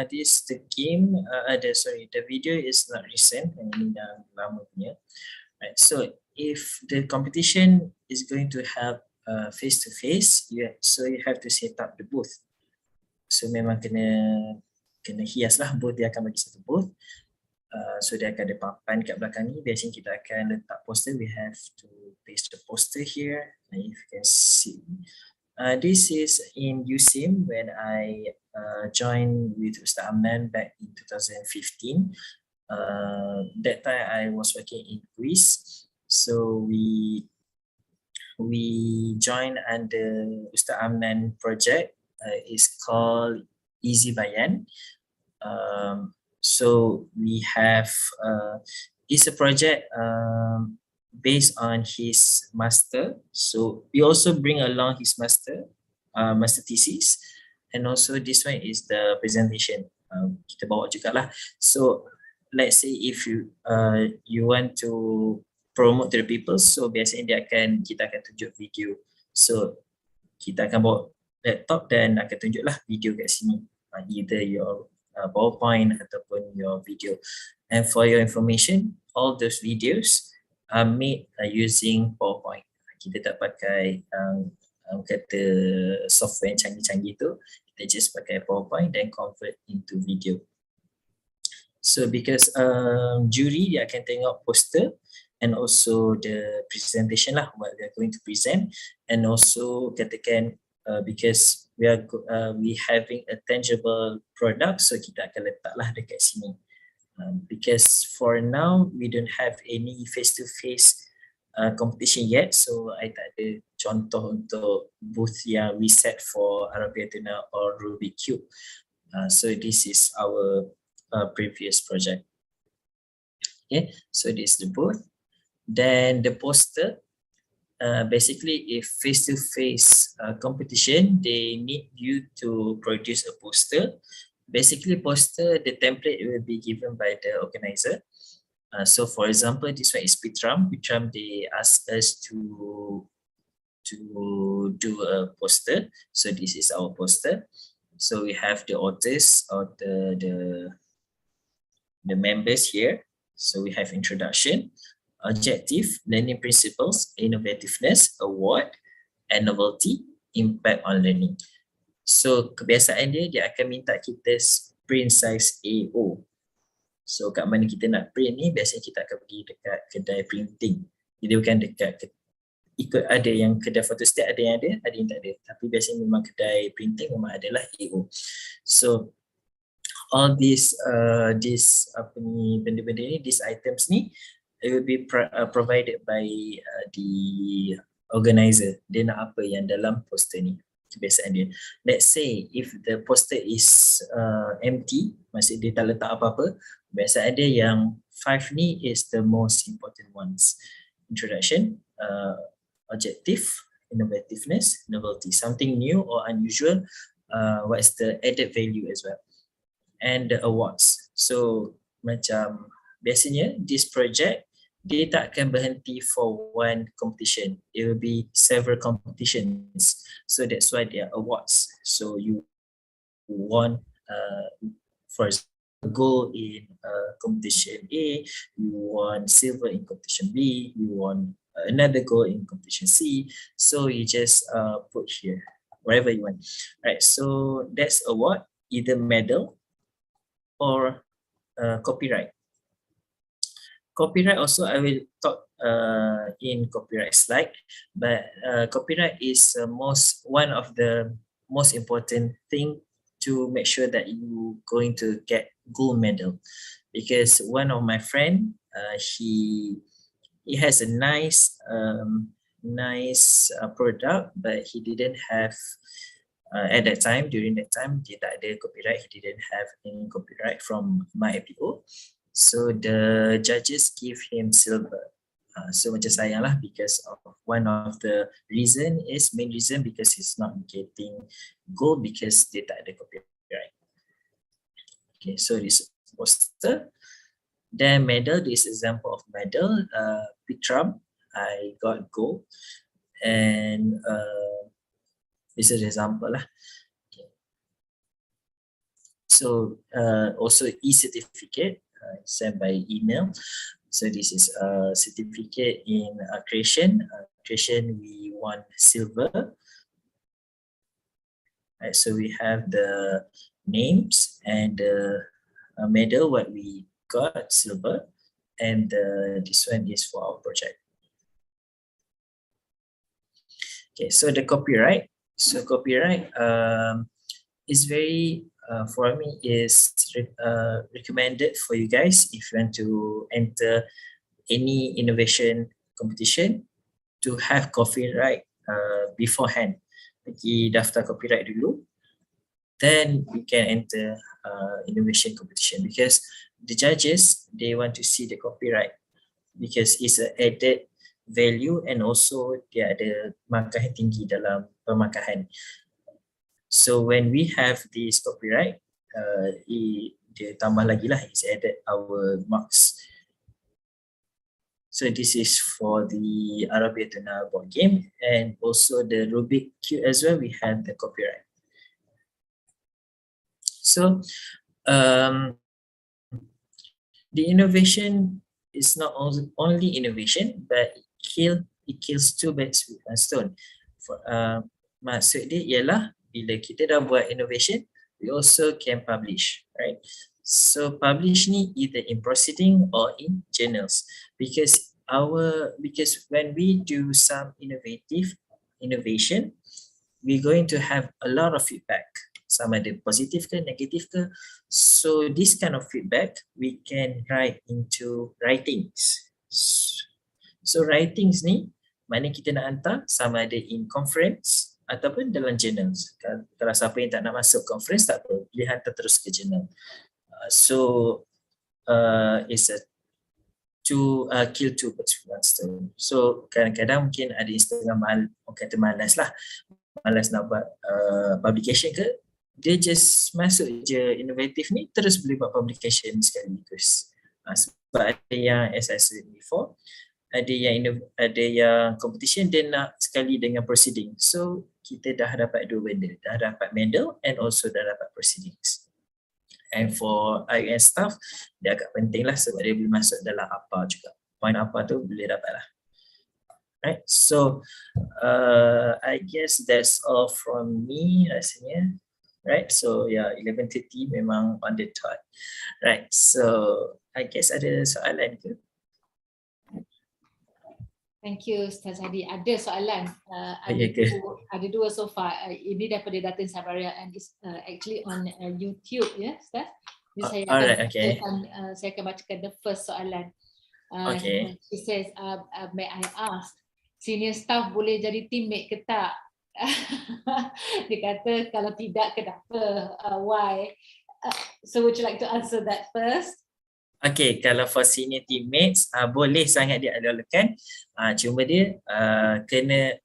this the game. The video is not recent. Ini dah lama punya. Right, so if the competition is going to have face to face, you have to set up the booth. So memang kena hias lah booth, dia akan bagi satu booth. So dia akan ada papan kat belakang ni. Biasanya kita akan letak poster. We have to paste the poster here. If you can see. This is in USIM when I joined with Ustaz Amnan back in 2015. That time I was working in Greece. So we joined under Ustaz Amnan project. It's called Easy Bayan. So we have it's a project based on his master. So we also bring along his master thesis, and also this one is the presentation. Kita bawa juga lah. So let's say if you want to promote to the people, so biasanya kita akan tunjuk video. So kita akan bawa laptop dan akan tunjuklah video kat sini, either your PowerPoint ataupun your video. And for your information, all those videos are made using PowerPoint. Kita tak pakai kata software yang canggih-canggih tu, kita just pakai PowerPoint dan convert into video. So because jury dia akan tengok poster and also the presentation lah, what we are going to present, and also katakan because we having a tangible product, so kita akan letaklah dekat sini. Because for now we don't have any face-to-face competition yet, so I tak ada contoh untuk booth yang we set for Arabia Tuna or Rubik Cube. So this is our previous project. Okay, so this is the booth. Then the poster. Basically, if face-to-face competition, they need you to produce a poster. Basically, poster, the template will be given by the organizer. So for example, this one is Pitram. Pitram, they ask us to do a poster. So this is our poster. So we have the authors or the members here. So we have introduction, objective, learning principles, innovativeness, award, and novelty, impact on learning. So kebiasaan dia akan minta kita print size A0. So kat mana kita nak print ni, biasanya kita akan pergi dekat kedai printing. Jadi bukan dekat ikut ada yang kedai photostat, ada yang tak ada. Tapi biasanya memang kedai printing memang adalah A0. So all these benda-benda ni, these items ni, it will be provided by the organizer. Dia nak apa yang dalam poster ni, kebiasaan dia. Let's say if the poster is empty, maksud dia tak letak apa-apa, kebiasaan dia yang 5 ni is the most important ones. Introduction, objective, innovativeness, novelty, something new or unusual, what is the added value as well, and the awards. So macam biasanya this project, dia tak akan berhenti for one competition. It will be several competitions. So that's why there are awards. So you won, for example, gold in competition A, you won silver in competition B, you won another gold in competition C. So you just put here, wherever you want. Right, so that's award, either medal or copyright. Copyright also I will talk in copyright slide, but copyright is one of the most important thing to make sure that you going to get gold medal, because one of my friend he has a nice product, but he didn't have at that time, during that time dia tak ada copyright, he didn't have any copyright from my IPO. So the judges give him silver. So macam sayang lah, because of one of the main reason because he's not getting gold because dia tak ada copyright. Okay, so this poster. Then medal, this example of medal, Pitram, I got gold, and this is an example lah. Okay. So also e-certificate sent by email. So this is a certificate in creation. Creation we want silver. Right, so we have the names and the medal what we got silver, and this one is for our project. Okay, so the copyright. So copyright is very for me is recommended for you guys if you want to enter any innovation competition to have copyright beforehand. Pergi daftar copyright dulu, then you can enter innovation competition, because the judges, they want to see the copyright because it's a added value and also dia ada markah yang tinggi dalam pemarkahan. So when we have this copyright, dia tambah lagi lah, it's added our marks. So this is for the Arabia Tuna board game, and also the Rubik Cube as well, we have the copyright. So the innovation is not only innovation, but it kills two birds with one stone. Maksud dia ialah bila kita dah buat innovation, we also can publish, right? So publish ni either in proceeding or in journals, because when we do some innovation, we're going to have a lot of feedback, sama ada positif ke negatif ke. So this kind of feedback we can write into writings. So writings ni mana kita nak hantar, sama ada in conference ataupun dalam journals. Kalau siapa yang tak nak masuk conference, tak apa, boleh hantar terus ke journal. So it's a kill two birds with one stone. So kadang-kadang mungkin ada yang setengah orang kata malas lah, malas nak buat publication ke, dia just masuk je inovatif ni, terus boleh buat publication sekaligus. Sebab ada yang, as I said before, ada yang competition dia nak sekali dengan proceeding. So kita dah dapat dua benda, dah dapat medal and also dah dapat proceedings. And for IUN staff, dia agak penting lah sebab dia boleh masuk dalam apa juga. Point apa tu boleh dapat lah. Right, so I guess that's all from me rasanya. Right, so yeah, 11:30 memang on the dot. Right, so I guess ada soalan ke? Thank you, Ustaz Hadi. Ada soalan. Ada dua so far. Ini daripada Datin Sabaria and it's actually on YouTube, ya, Ustaz. Jadi saya akan bacakan the first soalan. Okay. She says, may I ask, senior staff boleh jadi teammate ke tak? Dia kata kalau tidak, kenapa? Why? So would you like to answer that first? Okay, kalau for senior teammates, boleh sangat diadakan. Cuma dia kena,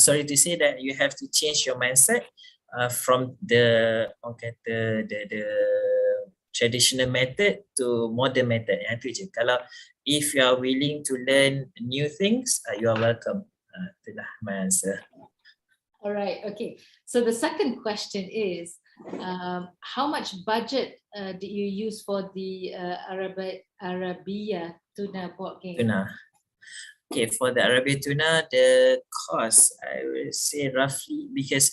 sorry to say that you have to change your mindset from the traditional method to modern method. Yang tu je. Kalau if you are willing to learn new things, you are welcome. Itulah my answer. Alright, okay. So the second question is, how much budget did you use for the Arabia Tuna board game? Tuna. Okay, for the Arabia Tuna, the cost I will say roughly, because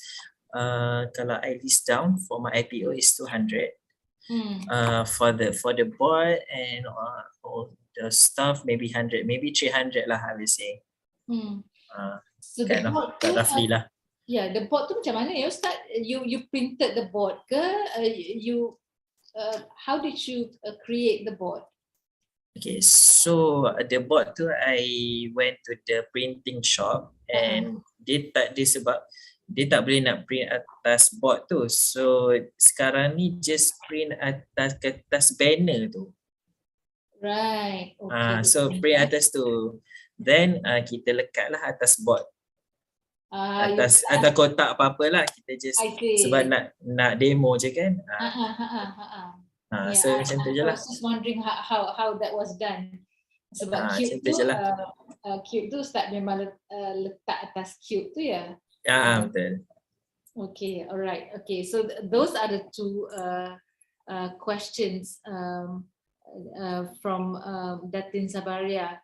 kalau I list down for my IPO is 200. For the board and all the stuff maybe 100, maybe 300 lah I will say. So the board tu, roughly lah. Yeah, the board tu macam mana ya Ustaz? You printed the board ke? How did you create the board? Okay, so the board tu I went to the printing shop and dia tak boleh nak print atas board tu. So sekarang ni just print atas kertas banner tu. Right. Okay. So print atas tu. Then kita lekatlah atas board. Atas kotak apa-apalah, kita just sebab nak demo je kan. So macam tu je lah. I was just wondering how that was done. Sebab cube tu Ustaz memang letak atas cube tu ya. Betul. Okay, all right. Okay, so those are the two questions from Datin Sabaria.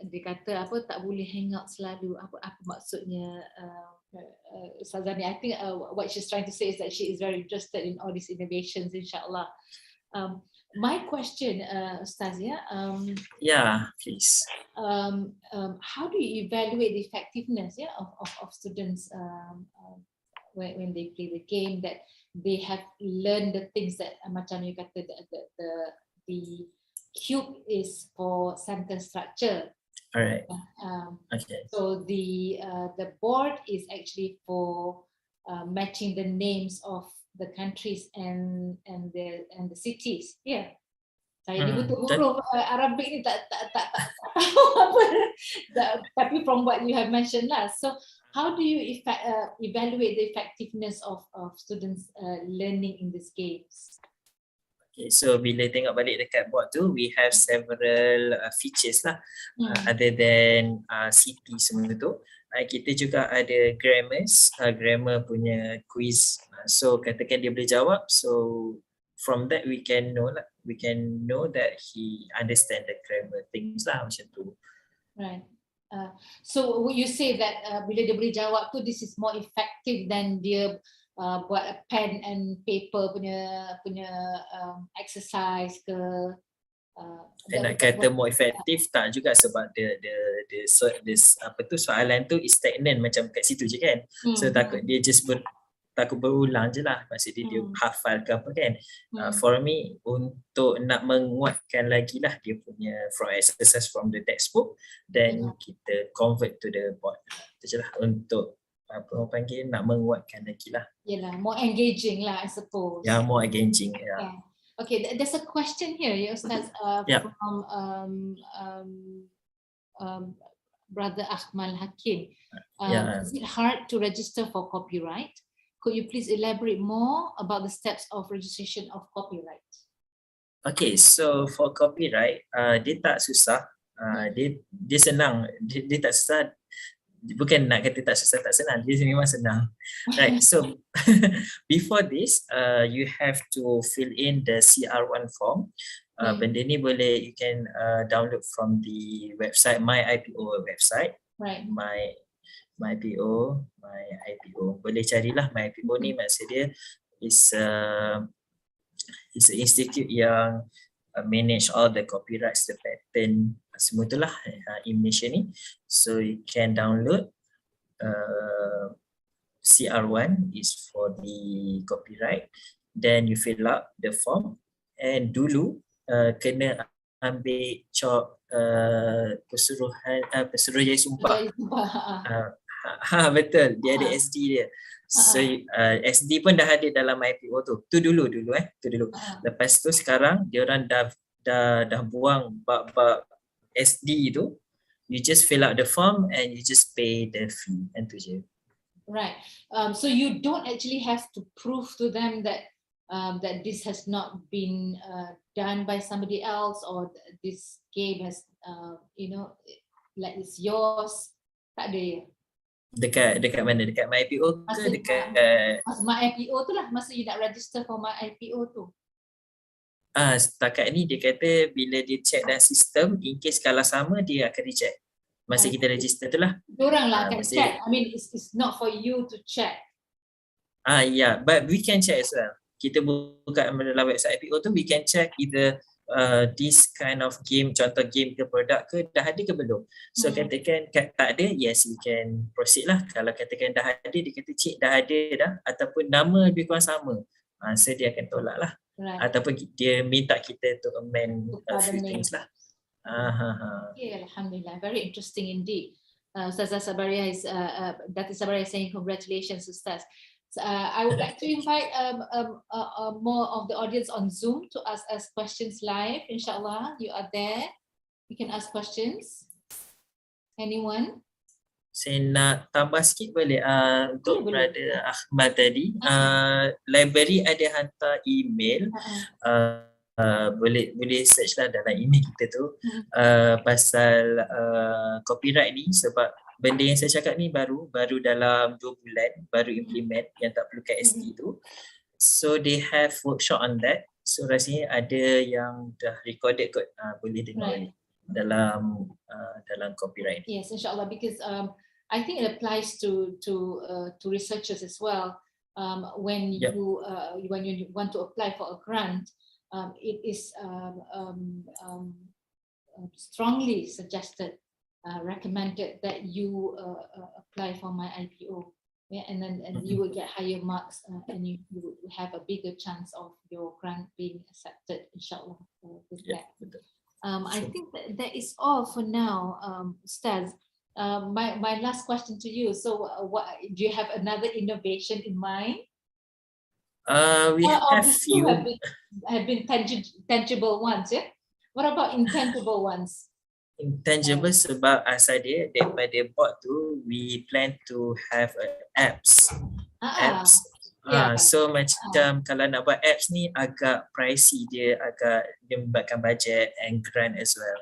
Dia kata apa, tak boleh hang out selalu. Apa maksudnya Ustazah ni? I think what she's trying to say is that she is very interested in all these innovations, inshallah. My question, Ustaz, Yeah, please. How do you evaluate the effectiveness of students when they play the game, that they have learned the things that macam you kata, the cube is for sentence structure. All right. Okay. So the board is actually for matching the names of the countries and the cities. Yeah. Saya ni betul-betul Arabic ni tak tahu apa. Tapi from what you have mentioned lah. So how do you evaluate the effectiveness of students learning in these games? Okay, so bila tengok balik dekat board tu, we have several features lah. Other than city semua tu, kita juga ada grammar punya quiz. So katakan dia boleh jawab, so from that we can know that he understand the grammar things lah, macam tu. Right. So would you say that bila dia boleh jawab tu, this is more effective than dia buat a pen and paper punya exercise ke? Nak kata more effective tak juga, sebab apa tu, soalan tu is stagnant macam kat situ je kan. So takut dia just takut berulang je lah, maksudnya dia hafal ke apa kan. For me, untuk nak menguatkan lagi lah dia punya from exercise from the textbook, then kita convert to the board. Itu je lah untuk apa orang panggil, nak menguatkan lagi lah. Yelah, more engaging lah, I suppose. Yeah, more engaging. Yeah. Okay, there's a question here, Ustaz, from Brother Ahmal Hakim. Is it hard to register for copyright? Could you please elaborate more about the steps of registration of copyright? Okay, so for copyright, dia tak susah. Dia senang. Dia tak susah. Bukan nak kata tak susah, tak senang. Dia memang senang. Right, so before this, you have to fill in the CR1 form. Benda ni boleh, you can download from the website, my IPO website. Right. My IPO. Boleh carilah my IPO ni, maksud dia is an institute yang manage all the copyrights, the patent, semua itulah in Malaysia ni. So you can download CR1 is for the copyright. Then you fill up the form, and dulu kena ambil cop Pesuruhjaya Sumpah. Betul, dia ada SD dia. So SD pun dah ada dalam IPO tu. Tu dulu. Lepas tu sekarang dia orang dah buang bab SD tu. You just fill out the form and you just pay the fee, and tu je. Right. So you don't actually have to prove to them that that this has not been done by somebody else, or this game has like it's yours. Tak ada ya? Dekat mana? Dekat my IPO ke dekat my IPO tu lah, masa you nak register for my IPO tu. Setakat ni dia kata bila dia check dalam sistem, in case kalau sama dia akan reject. Masa kita register tu lah. Diorang lah akan check. I mean it's not for you to check. Yeah, but we can check as well. Kita buka dalam website IPO tu, we can check either this kind of game, contoh game ke produk ke dah ada ke belum. So katakan tak ada, yes we can proceed lah. Kalau katakan dah ada, dia kata cik dah ada dah, ataupun nama lebih kurang sama, so dia akan tolak lah. Right. Ataupun dia minta kita to amend a few things lah. Okay, Alhamdulillah, very interesting indeed. Ustazah Sabaria is Datin Sabaria is saying congratulations, Ustaz. I would like to invite more of the audience on Zoom to ask us questions live. Inshallah, you are there. You can ask questions. Anyone? Saya nak tambah sikit boleh untuk Brother Ahmad tadi. Library ada hantar email. Boleh search lah dalam email kita tu pasal copyright ni, sebab benda yang saya cakap ni baru dalam 2 bulan, baru implement yang tak perlu KST tu. So they have workshop on that. So rasanya ada yang dah recorded kot, boleh dengar Right. dalam copyright. Yes, inshallah, because I think it applies to researchers as well. When Yep. when you want to apply for a grant, it is strongly suggested, recommended that you apply for my IPO. Yeah, and you will get higher marks, and you will have a bigger chance of your grant being accepted, inshallah. With that. I think that is all for now, Ustaz. My last question to you. So, what do you have another innovation in mind? We have These two few. have been tangible ones, yeah. What about intangible ones? Intangible sebab asal dia daripada board tu we plan to have apps. So macam kalau nak buat apps ni agak pricey, dia melibatkan budget and grant as well.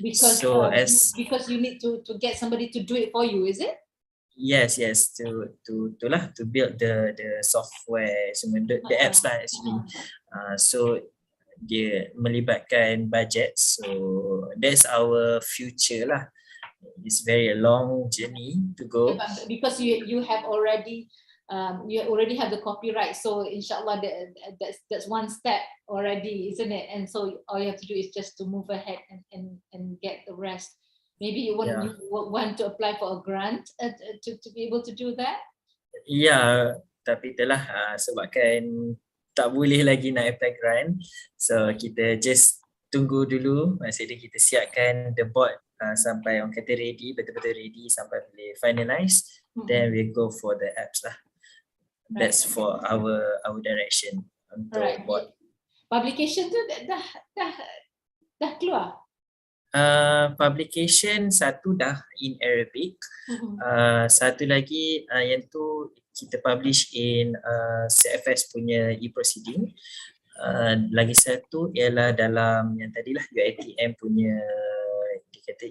Because you need to get somebody to do it for you, is it? Yes, to build the software, semua the apps lah actually. So dia melibatkan budget, so that's our future lah. It's very a long journey to go. Yeah, because you have already have the copyright, so inshallah that's one step already, isn't it? And so all you have to do is just to move ahead and get the rest. Maybe you want to apply for a grant to be able to do that. Ya, tapi itulah sebabkan tak boleh lagi nak apply grant, so kita just tunggu dulu, maksudnya kita siapkan the board sampai orang kata ready, betul-betul ready sampai boleh finalize, then we go for the apps lah. That's for our direction untuk board. Publication tu dah keluar? Publication satu dah in Arabic, satu lagi yang tu kita publish in CFS punya e-proceeding. Lagi satu ialah dalam yang tadilah UiTM punya dikata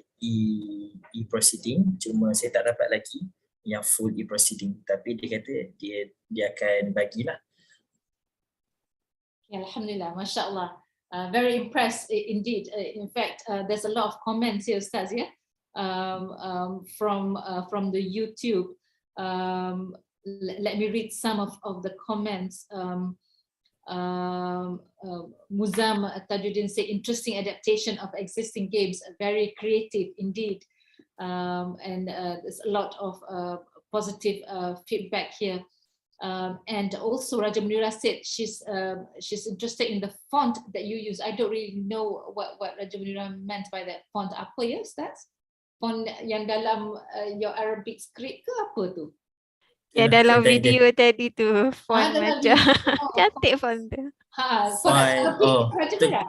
e-proceeding, cuma saya tak dapat lagi yang full e-proceeding, tapi dia kata dia akan bagilah. Alhamdulillah, Masya Allah. Very impressed indeed. In fact, there's a lot of comments here, Ustaz, yeah? From the YouTube. Let me read some of the comments. Muzam Tajuddin say, interesting adaptation of existing games, very creative indeed. And there's a lot of positive feedback here. And also Raja Munira said she's interested in the font that you use. I don't really know what Raja Munira meant by that font. Apa ya, Ustaz? Font yang dalam your Arabic script ke apa tu? Ya, dalam video tadi tu font macam cantik font tu. Raja Munira.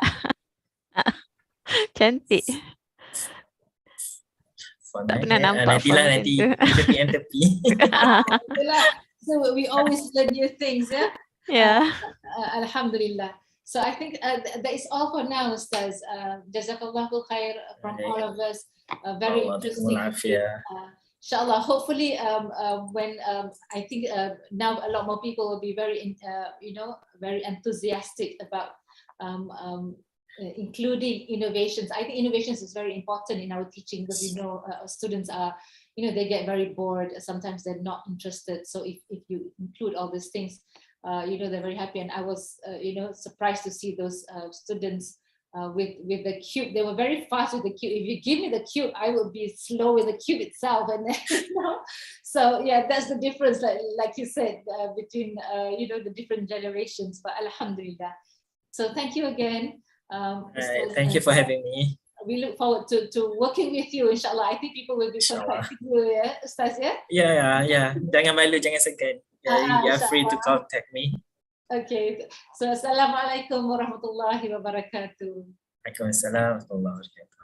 Cantik. Tak pernah nampak font nanti tepi. So we always learn new things, yeah? Yeah. Alhamdulillah. So I think that is all for now, Ustaz. Jazakallahu khair from all of us. Very interesting. Inshallah, hopefully when I think now a lot more people will be very very enthusiastic about including innovations. I think innovations is very important in our teaching, because students are they get very bored. Sometimes they're not interested. So if you include all these things, they're very happy. And I was surprised to see those students with the cube. They were very fast with the cube. If you give me the cube, I will be slow with the cube itself. And so yeah, that's the difference, like you said, between the different generations. But alhamdulillah. So thank you again. Thank you for having me. We look forward to working with you, inshallah. I think people will be contacting you, yeah, Ustaz, yeah? Yeah. Jangan malu, jangan segan. You are free to contact me. Okay. So, Assalamualaikum warahmatullahi wabarakatuh. Waalaikumsalam warahmatullahi wabarakatuh.